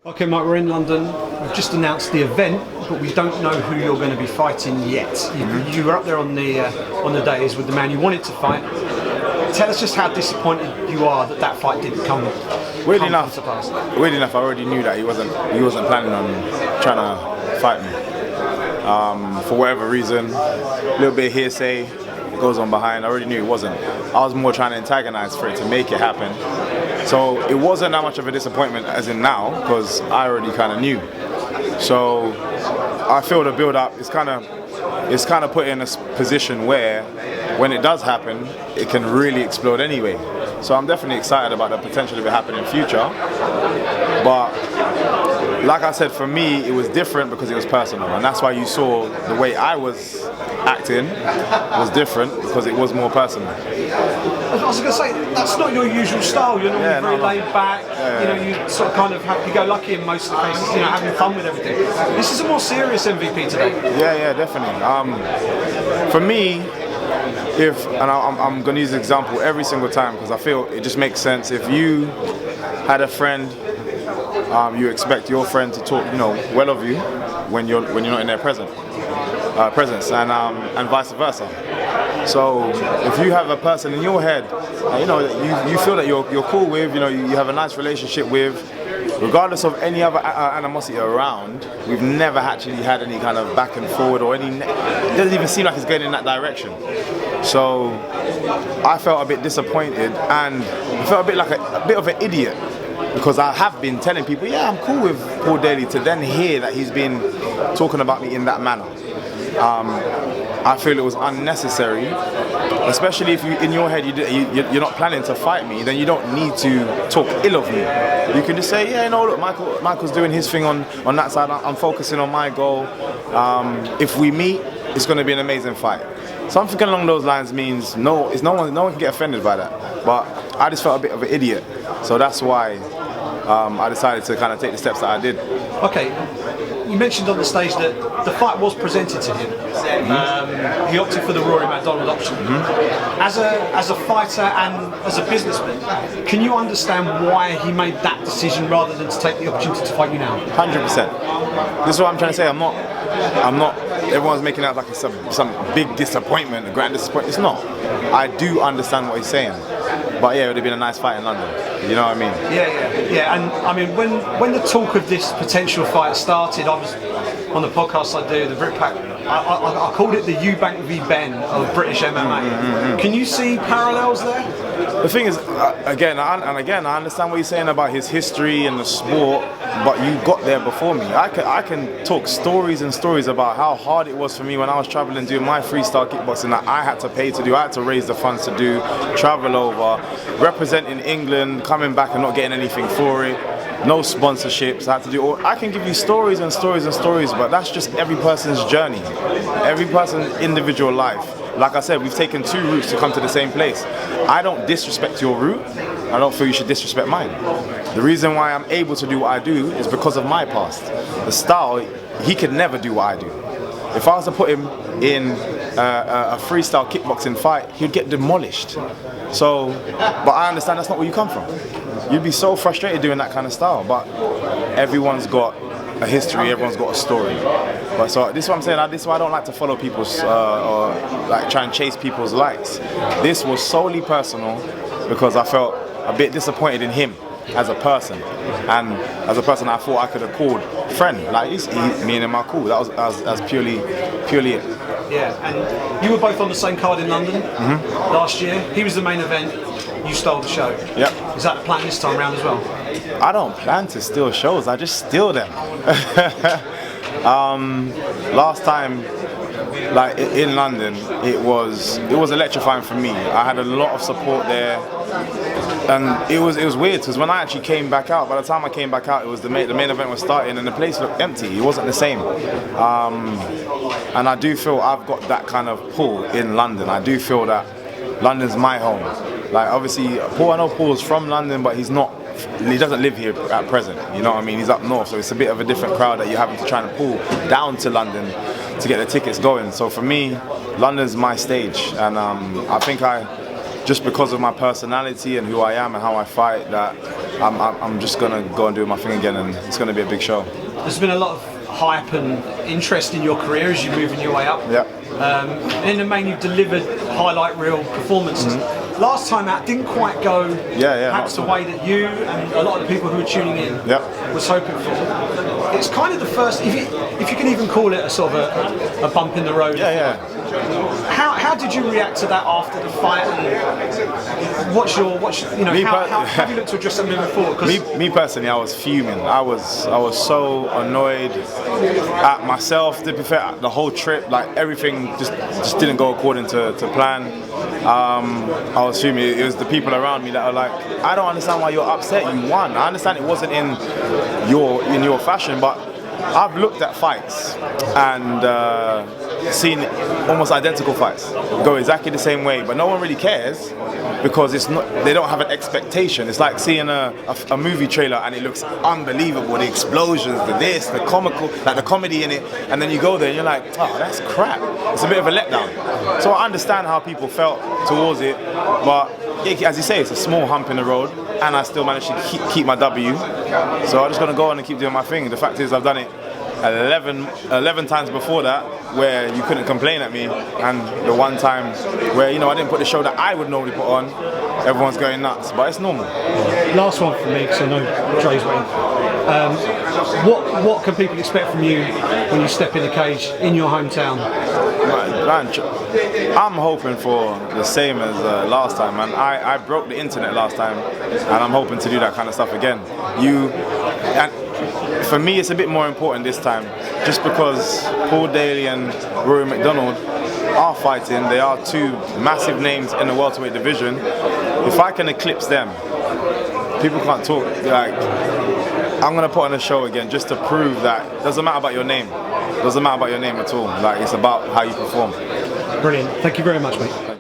Okay, Mike, we're in London. We've just announced the event, but we don't know who you're going to be fighting yet. You were up there on the days with the man you wanted to fight. Tell us just how disappointed you are that fight didn't come. Weirdly enough, I already knew that he wasn't planning on trying to fight me. For whatever reason, a little bit of hearsay goes on behind. I already knew it wasn't. I was more trying to antagonize for it to make it happen. So it wasn't that much of a disappointment as in now, because I already kind of knew. So I feel the build-up is kind of put in a position where, when it does happen, it can really explode anyway. So I'm definitely excited about the potential of it happening in the future. But like I said, for me, it was different because it was personal, and that's why you saw the way I was acting was different because it was more personal. I was going to say, that's not your usual style. You're normally very laid back. You sort of kind of happy-go-lucky in most of the cases, having fun with everything. This is a more serious MVP today. Yeah, definitely. For me, I'm going to use the example every single time because I feel it just makes sense. If you had a friend, you expect your friend to talk, well of you when you're not in their presence, and vice versa. So if you have a person in your head, you feel that you're cool with, you have a nice relationship with, regardless of any other animosity around, we've never actually had any kind of back and forward or it doesn't even seem like it's going in that direction. So I felt a bit disappointed and I felt a bit like a bit of an idiot because I have been telling people, yeah, I'm cool with Paul Daly, to then hear that he's been talking about me in that manner. I feel it was unnecessary, especially if in your head you're not planning to fight me, then you don't need to talk ill of me. You can just say, yeah, look, Michael's doing his thing on that side, I'm focusing on my goal. If we meet, it's going to be an amazing fight. Something along those lines means no one can get offended by that. But I just felt a bit of an idiot, so that's why I decided to kind of take the steps that I did. Okay, you mentioned on the stage that the fight was presented to him. He opted for the Rory MacDonald option. As a fighter and as a businessman, can you understand why he made that decision rather than to take the opportunity to fight you now? 100%. This is what I'm trying to say. I'm not. Everyone's making out like it's some big disappointment, a grand disappointment. It's not. I do understand what he's saying. But yeah, it would have been a nice fight in London. You know what I mean? Yeah. And I mean, when the talk of this potential fight started, I was on the podcast I do, the Britpack. I called it the Eubank v Ben of British MMA. Can you see parallels there? The thing is, again, I understand what you're saying about his history and the sport, but you got there before me. I can talk stories and stories about how hard it was for me when I was traveling doing my freestyle kickboxing that I had to pay to do. I had to raise the funds to do, travel over, representing England, coming back and not getting anything for it. No sponsorships, I had to do I can give you stories and stories and stories, but that's just every person's journey, every person's individual life. Like I said, we've taken two routes to come to the same place. I don't disrespect your route, I don't feel you should disrespect mine. The reason why I'm able to do what I do is because of my past. The style, he could never do what I do. If I was to put him in a freestyle kickboxing fight, he'd get demolished. So, but I understand that's not where you come from. You'd be so frustrated doing that kind of style, but everyone's got a history, everyone's got a story. But so this is what I'm saying, this is why I don't like to follow people's, or like try and chase people's likes. This was solely personal because I felt a bit disappointed in him as a person. And as a person I thought I could have called friend, like me and him are cool. That was purely it. Yeah, and you were both on the same card in London last year. He was the main event. You stole the show. Yep. Is that the plan this time around as well? I don't plan to steal shows, I just steal them. Last time, like in London, it was electrifying for me. I had a lot of support there, and it was weird because when I actually came back out, by the time I came back out, it was the main event was starting and the place looked empty. It wasn't the same, and I do feel I've got that kind of pull in London. I do feel that London's my home. Like obviously, I know Paul's from London, but he doesn't live here at present, you know what I mean? He's up north, so it's a bit of a different crowd that you're having to try and pull down to London to get the tickets going. So for me, London's my stage, and I think just because of my personality and who I am and how I fight, that I'm just gonna go and do my thing again, and it's gonna be a big show. There's been a lot of hype and interest in your career as you're moving your way up. Yeah. In the main, you've delivered highlight reel performances. Last time out didn't quite go perhaps the way that you and a lot of the people who were tuning in was hoping for. It's kind of the first, if you can even call it a sort of a bump in the road. How did you react to that after the fight? And what's your how have you looked to address that moving forward? Me personally, I was fuming. I was so annoyed at myself. To be fair, the whole trip, like everything, just didn't go according to plan. I was fuming. It was the people around me that are like, I don't understand why you're upset. You won. I understand it wasn't in your fashion, but I've looked at fights and seen almost identical fights go exactly the same way, but no one really cares because it's not. They don't have an expectation. It's like seeing a movie trailer and it looks unbelievable. The explosions, the this, the comical, like the comedy in it, and then you go there and you're like, oh, that's crap. It's a bit of a letdown. So I understand how people felt towards it, but as you say, it's a small hump in the road, and I still managed to keep my W. So I'm just gonna go on and keep doing my thing. The fact is, I've done it 11 times before that where you couldn't complain at me, and the one time where I didn't put the show that I would normally put on, everyone's going nuts, but it's normal. Last one for me, because I know Dre's waiting. What can people expect from you when you step in the cage in your hometown? I'm hoping for the same as last time, man. I broke the internet last time, and I'm hoping to do that kind of stuff again. For me, it's a bit more important this time, just because Paul Daly and Rory McDonald are fighting. They are two massive names in the welterweight division. If I can eclipse them, people can't talk. Like, I'm gonna put on a show again just to prove that it doesn't matter about your name. It doesn't matter about your name at all. Like, it's about how you perform. Brilliant. Thank you very much, mate.